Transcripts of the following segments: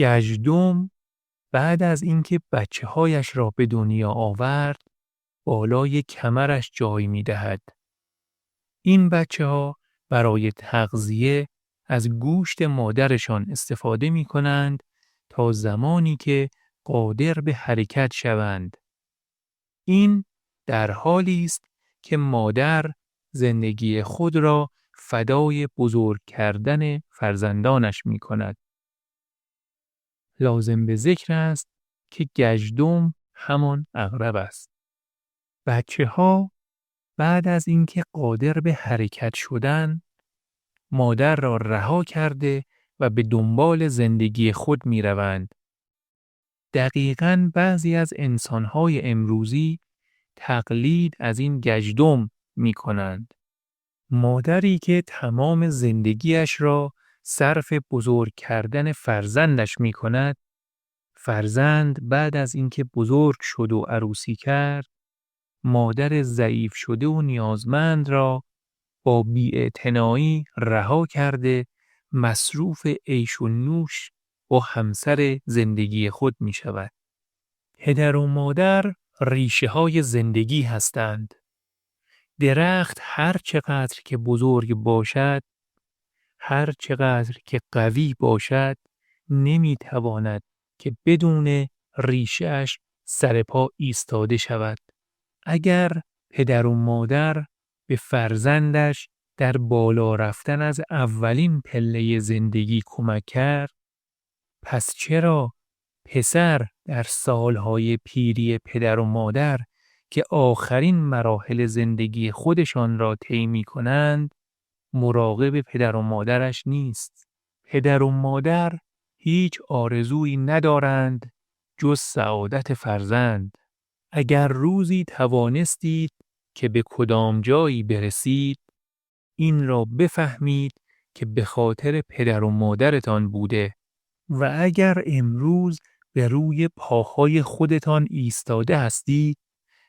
گژدم بعد از اینکه بچه‌هایش را به دنیا آورد، بالای کمرش جای می‌دهد. این بچه‌ها برای تغذیه از گوشت مادرشان استفاده می‌کنند تا زمانی که قادر به حرکت شوند. این در حالی است که مادر زندگی خود را فدای بزرگ کردن فرزندانش می‌کند. لازم به ذکر است که گژدم همان عقرب است. بچه‌ها بعد از اینکه قادر به حرکت شدند، مادر را رها کرده و به دنبال زندگی خود می روند. دقیقاً بعضی از انسان‌های امروزی تقلید از این گژدم می کنند. مادری که تمام زندگیش را صرف بزرگ کردن فرزندش می کند، فرزند بعد از اینکه بزرگ شد و عروسی کرد، مادر ضعیف شده و نیازمند را با بی‌اعتنایی رها کرده مصروف عیش و نوش با همسر زندگی خود می شود. پدر و مادر ریشه های زندگی هستند. درخت هر چقدر که بزرگ باشد، هر چقدر که قوی باشد، نمی تواند که بدون ریشه‌اش سر پا ایستاده شود. اگر پدر و مادر به فرزندش در بالا رفتن از اولین پله زندگی کمک کرد، پس چرا پسر در سالهای پیری پدر و مادر که آخرین مراحل زندگی خودشان را طی می‌کنند، مراقب پدر و مادرش نیست؟ پدر و مادر هیچ آرزویی ندارند جز سعادت فرزند. اگر روزی توانستید که به کدام جایی برسید، این را بفهمید که به خاطر پدر و مادرتان بوده و اگر امروز به روی پاهای خودتان ایستاده هستید،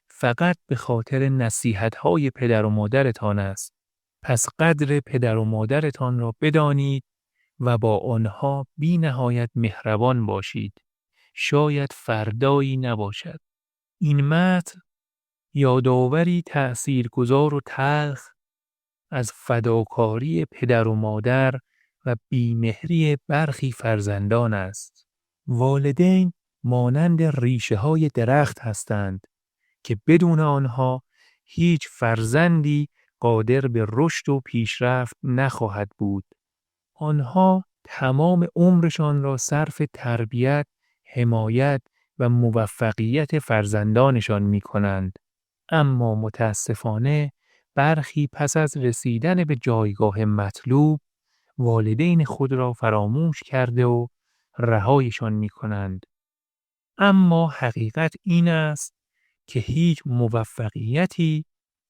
فقط به خاطر نصیحت‌های پدر و مادرتان است. پس قدر پدر و مادرتان را بدانید و با آنها بی نهایت مهربان باشید. شاید فردایی نباشد. این متن یادآوری تأثیرگذار و تلخ از فداکاری پدر و مادر و بیمهری برخی فرزندان است. والدین مانند ریشه های درخت هستند که بدون آنها هیچ فرزندی قادر به رشد و پیشرفت نخواهد بود. آنها تمام عمرشان را صرف تربیت، حمایت و موفقیت فرزندانشان می کنند. اما متاسفانه برخی پس از رسیدن به جایگاه مطلوب والدین خود را فراموش کرده و رهایشان می کنند. اما حقیقت این است که هیچ موفقیتی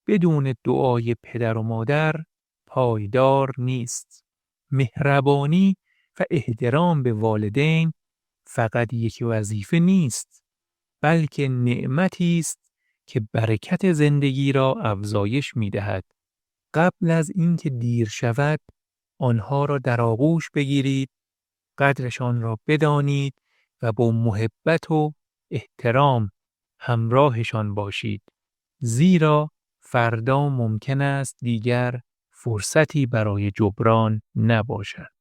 بدون دعای پدر و مادر پایدار نیست. مهربانی و احترام به والدین فقط یک وظیفه نیست، بلکه نعمتی است که برکت زندگی را افزایش می دهد. قبل از اینکه دیر شود، آنها را در آغوش بگیرید، قدرشان را بدانید و با محبت و احترام همراهشان باشید. زیرا فردا ممکن است دیگر فرصتی برای جبران نباشد.